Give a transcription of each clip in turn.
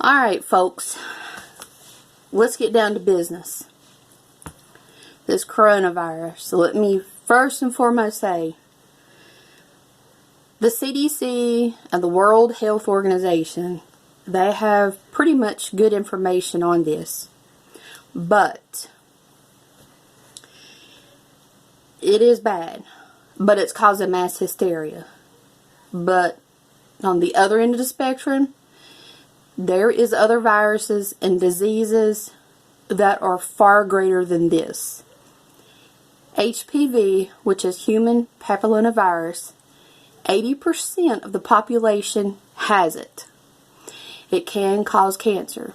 Alright, folks. Let's get down to business. This coronavirus. So let me first and foremost say, the CDC and the World Health Organization, they have pretty much good information on this. But it is bad. But it's causing mass hysteria. But on the other end of the spectrum, there is other viruses and diseases that are far greater than this. HPV, which is human papillomavirus, 80% of the population has it. It can cause cancer.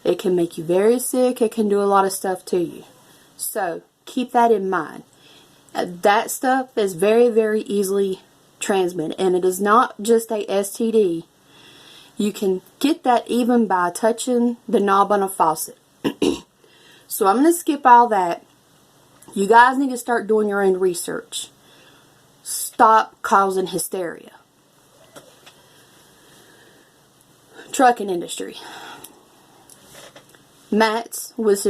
It can make you very sick. It can do a lot of stuff to you. So keep that in mind. That stuff is very, very easily transmitted. And it is not just a STD. You can get that even by touching the knob on a faucet. So I'm going to skip all that. You guys need to start doing your own research. Stop causing hysteria. Trucking industry. MATS, which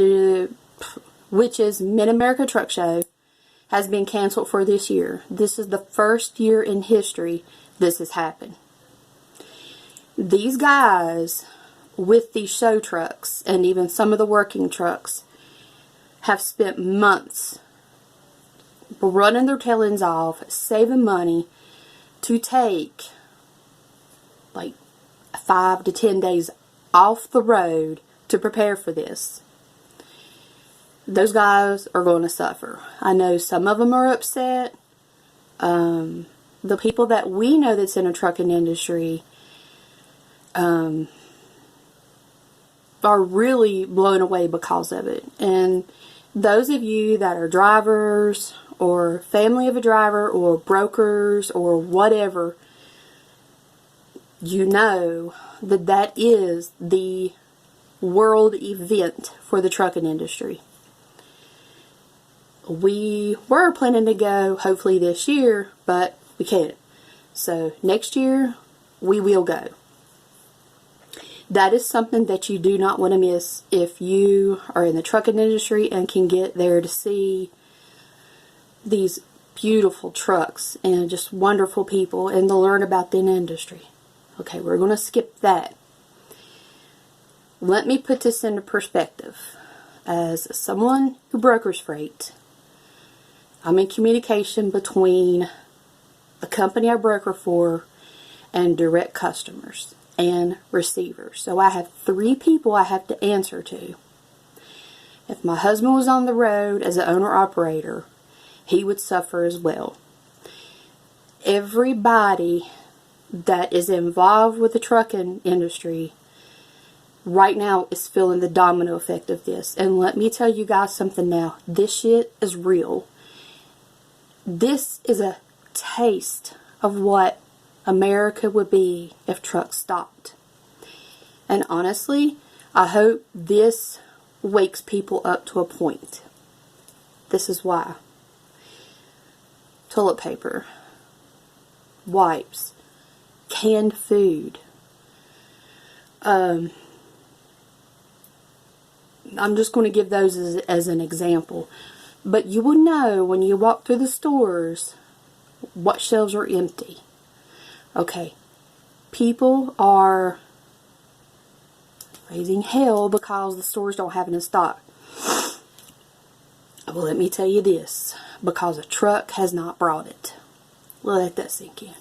is Mid-America Truck Show, has been canceled for this year. This is the first year in history this has happened. These guys with these show trucks and even some of the working trucks have spent months running their tail ends off, saving money to take like 5 to 10 days off the road to prepare for this. Those guys are going to suffer. I know some of them are upset. The people that we know that's in the trucking industry are really blown away because of it. And those of you that are drivers or family of a driver or brokers or whatever, you know that that is the world event for the trucking industry. We were planning to go hopefully this year, but we can't. So next year we will go. That is something that you do not want to miss if you are in the trucking industry and can get there to see these beautiful trucks and just wonderful people and to learn about the industry. Okay, we're going to skip that. Let me put this into perspective. As someone who brokers freight, I'm in communication between the company I broker for and direct customers and receivers. So I have 3 people I have to answer to. If my husband was on the road as an owner-operator, he would suffer as well. Everybody that is involved with the trucking industry right now is feeling the domino effect of this. And let me tell you guys something now. This shit is real. This is a taste of what America would be if trucks stopped. And honestly, I hope this wakes people up to a point. This is why. Toilet paper, wipes, canned food. I'm just going to give those as an example. But you will know when you walk through the stores what shelves are empty. Okay, people are raising hell because the stores don't have it in stock. Well, let me tell you this. Because a truck has not brought it. Let that sink in.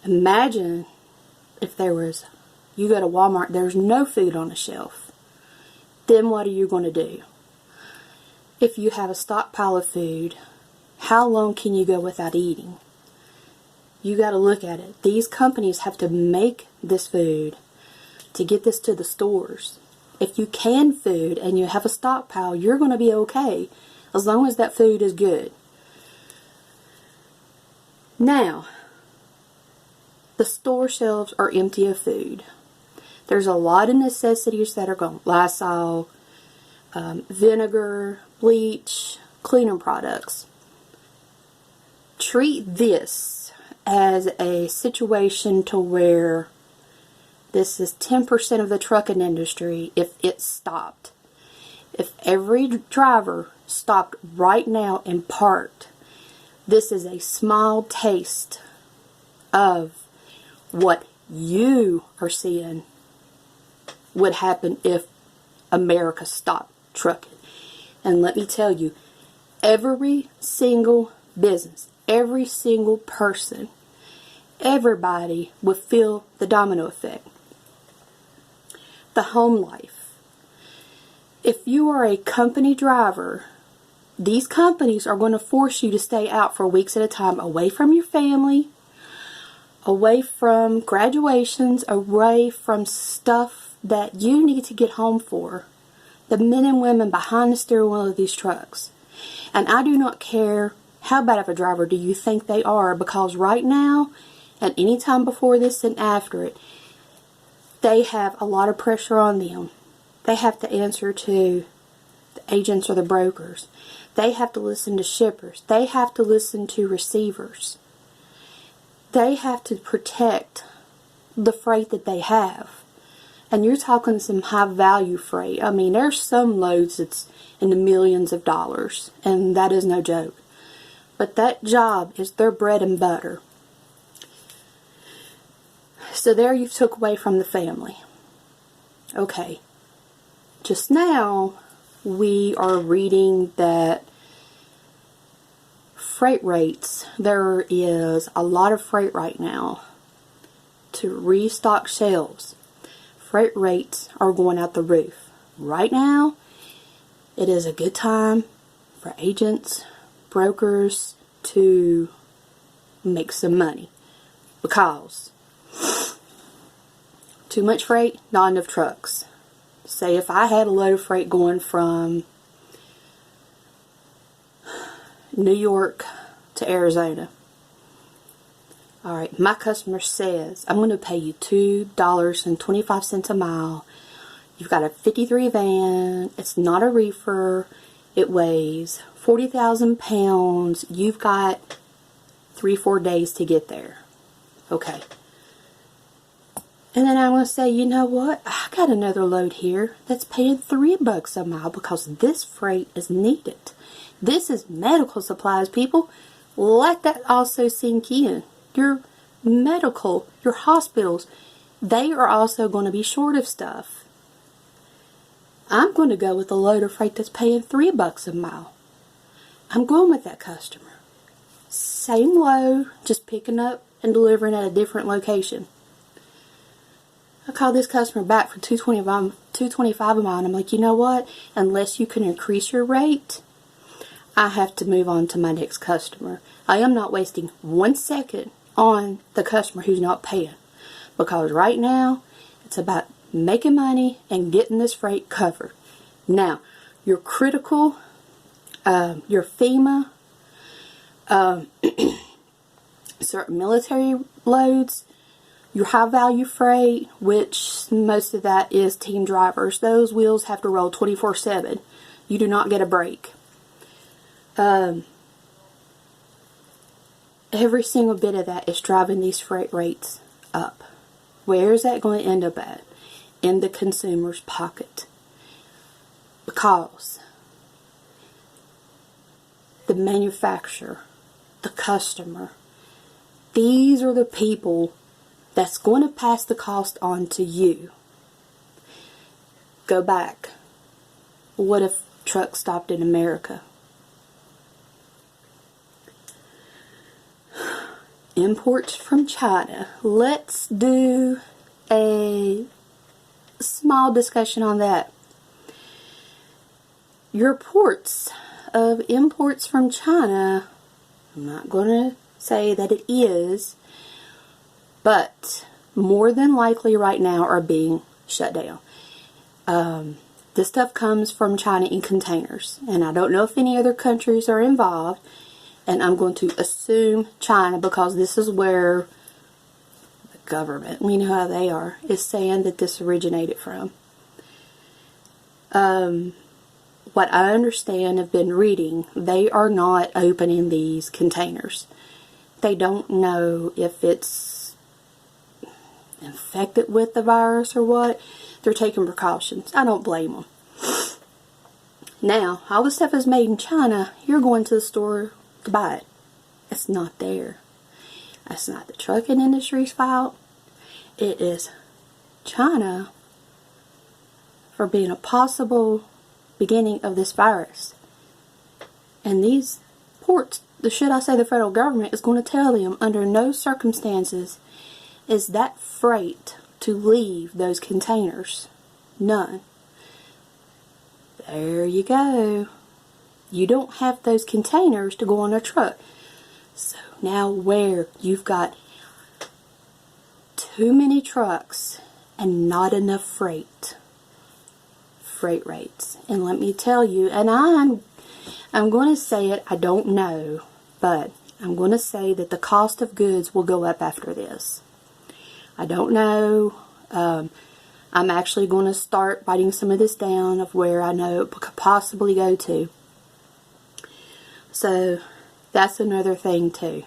Imagine if there was, you go to Walmart, there's no food on the shelf. Then what are you going to do? If you have a stockpile of food, how long can you go without eating? You got to look at it. These companies have to make this food to get this to the stores. If you can food and you have a stockpile, you're going to be okay as long as that food is good. Now, the store shelves are empty of food. There's a lot of necessities that are gone. Lysol, vinegar, bleach, cleaning products. Treat this as a situation to where This is 10% of the trucking industry if it stopped. If every driver stopped right now and parked, this is a small taste of what you are seeing would happen if America stopped trucking. And let me tell you, every single business, every single person, everybody would feel the domino effect. The home life. If you are a company driver, these companies are going to force you to stay out for weeks at a time, away from your family, away from graduations, away from stuff that you need to get home for. The men and women behind the steering wheel of these trucks. And I do not care how bad of a driver do you think they are, because right now, and any time before this and after it, they have a lot of pressure on them. They have to answer to the agents or the brokers. They have to listen to shippers. They have to listen to receivers. They have to protect the freight that they have. And you're talking some high value freight. I mean, there's some loads that's in the millions of dollars, and that is no joke. But that job is their bread and butter. So there you've took away from the family. Okay. Just now, we are reading that freight rates, there is a lot of freight right now to restock shelves. Freight rates are going out the roof. Right now, it is a good time for agents, brokers to make some money, because too much freight, not enough trucks. Say if I had a load of freight going from New York to Arizona. Alright, my customer says, I'm going to pay you $2.25 a mile. You've got a 53 van. It's not a reefer. It weighs 40,000 pounds. You've got 3-4 days to get there. Okay. And then I'm going to say, you know what? I got another load here that's paying $3 a mile, because this freight is needed. This is medical supplies, people. Let that also sink in. Your medical, your hospitals, they are also going to be short of stuff. I'm going to go with a load of freight that's paying $3 a mile. I'm going with that customer. Same load, just picking up and delivering at a different location. I called this customer back for $2.25 a mile, and I'm like, you know what? Unless you can increase your rate, I have to move on to my next customer. I am not wasting 1 second on the customer who's not paying, because right now it's about making money and getting this freight covered. Now, your critical, your FEMA, certain military loads, your high value freight, which most of that is team drivers, those wheels have to roll 24/7. You do not get a break. Every single bit of that is driving these freight rates up. Where is that going to end up at? In the consumer's pocket. Because the manufacturer, the customer, these are the people that's going to pass the cost on to you. Go back. What if trucks stopped in America? Imports from China. Let's do a small discussion on that. Your ports of imports from China, I'm not going to say that it is, but more than likely right now are being shut down. This stuff comes from China in containers, and I don't know if any other countries are involved, and I'm going to assume China, because this is where the government, we know how they are, is saying that this originated from. What I understand, have been reading, they are not opening these containers. They don't know if it's infected with the virus or what. They're taking precautions. I don't blame them. Now, all the stuff is made in China. You're going to the store to buy it. It's not there. That's not the trucking industry's fault. It is China for being a possible beginning of this virus. And these ports, the federal government is going to tell them under no circumstances is that freight to leave those containers. None. There you go. You don't have those containers to go on a truck. So now where you've got too many trucks and not enough freight rates. And let me tell you, and I'm going to say it, I don't know, but I'm going to say that the cost of goods will go up after this. I don't know. I'm actually going to start writing some of this down of where I know it could possibly go to. So that's another thing too.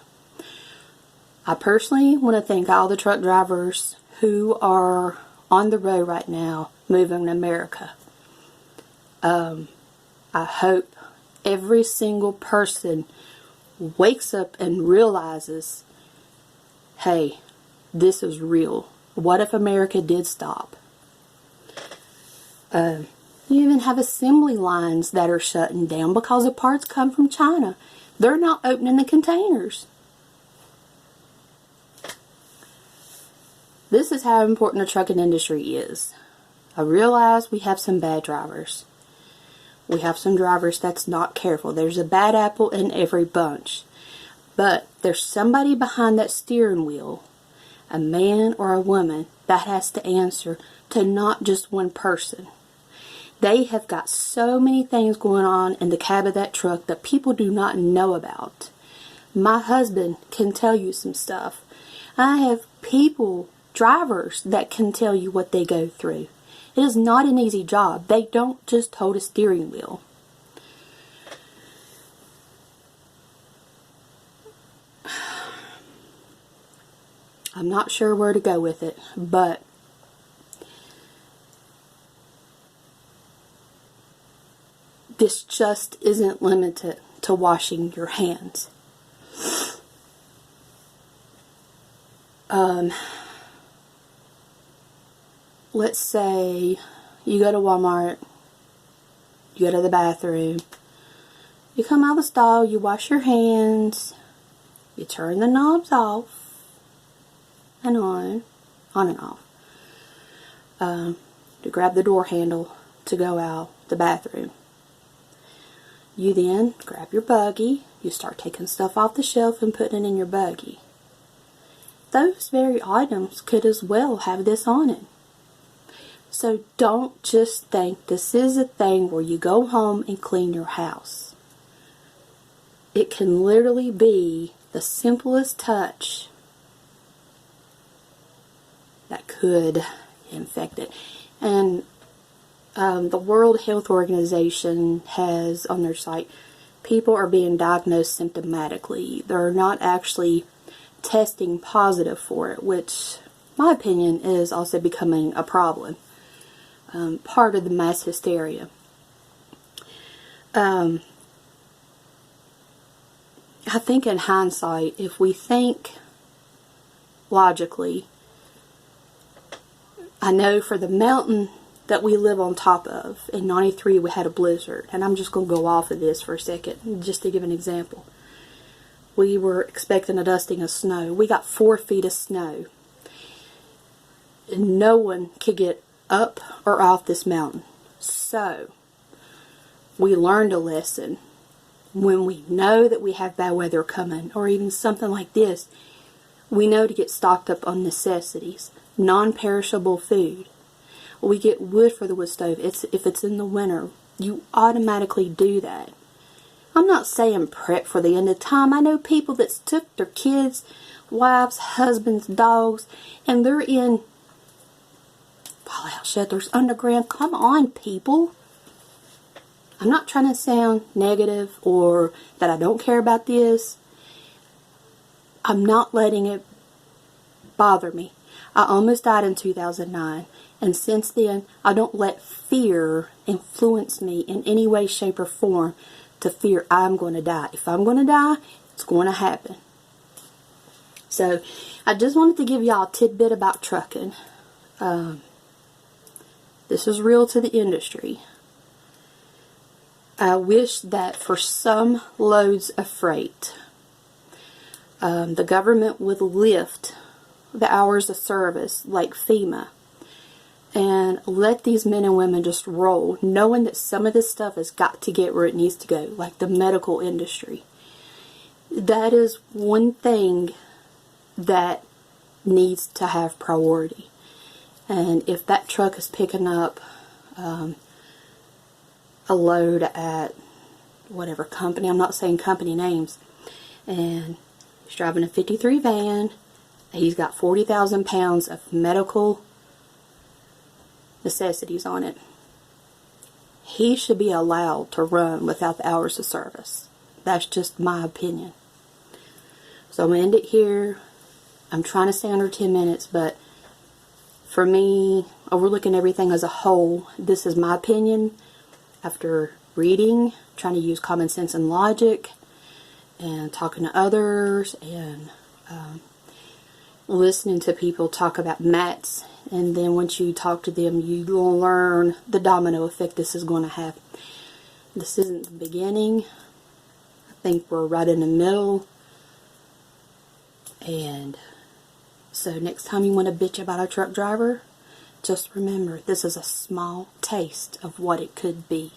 I personally want to thank all the truck drivers who are on the road right now moving to America. I hope every single person wakes up and realizes, hey, this is real. What if America did stop? You even have assembly lines that are shutting down because the parts come from China. They're not opening the containers. This is how important the trucking industry is. I realize we have some bad drivers. We have some drivers that's not careful. There's a bad apple in every bunch. But there's somebody behind that steering wheel, a man or a woman, that has to answer to not just one person. They have got so many things going on in the cab of that truck that people do not know about. My husband can tell you some stuff. I have drivers that can tell you what they go through. It is not an easy job. They don't just hold a steering wheel. I'm not sure where to go with it, but this just isn't limited to washing your hands. Let's say you go to Walmart, you go to the bathroom, you come out of the stall, you wash your hands, you turn the knobs off and on and off, to grab the door handle to go out the bathroom. You then grab your buggy, you start taking stuff off the shelf and putting it in your buggy. Those very items could as well have this on it. So don't just think this is a thing where you go home and clean your house. It can literally be the simplest touch that could infect it. And the World Health Organization has on their site, people are being diagnosed symptomatically. They're not actually testing positive for it, which, my opinion, is also becoming a problem. Part of the mass hysteria. I think in hindsight, if we think logically, I know for the mountain that we live on top of, in 93 we had a blizzard, and I'm just going to go off of this for a second, just to give an example. We were expecting a dusting of snow. We got 4 feet of snow. And no one could get up or off this mountain. So, we learned a lesson. When we know that we have bad weather coming, or even something like this, we know to get stocked up on necessities, non-perishable food. We get wood for the wood stove. If it's in the winter, you automatically do that. I'm not saying prep for the end of time. I know people that took their kids, wives, husbands, dogs, and they're in fallout shelters underground. Come on, people. I'm not trying to sound negative or that I don't care about this. I'm not letting it bother me. I almost died in 2009, and since then, I don't let fear influence me in any way, shape, or form to fear I'm going to die. If I'm going to die, it's going to happen. So, I just wanted to give y'all a tidbit about trucking. This is real to the industry. I wish that for some loads of freight, the government would lift the hours of service like FEMA and let these men and women just roll, knowing that some of this stuff has got to get where it needs to go, like the medical industry. That is one thing that needs to have priority. And if that truck is picking up a load at whatever company, I'm not saying company names, and he's driving a 53 van, he's got 40,000 pounds of medical necessities on it, he should be allowed to run without the hours of service. That's just my opinion. So I'm going to end it here. I'm trying to stay under 10 minutes, but for me, overlooking everything as a whole, this is my opinion after reading, trying to use common sense and logic, and talking to others, and listening to people talk about mats. And then once you talk to them, you will learn the domino effect this is going to have. This isn't the beginning. I think we're right in the middle. And so next time you want to bitch about a truck driver, just remember this is a small taste of what it could be.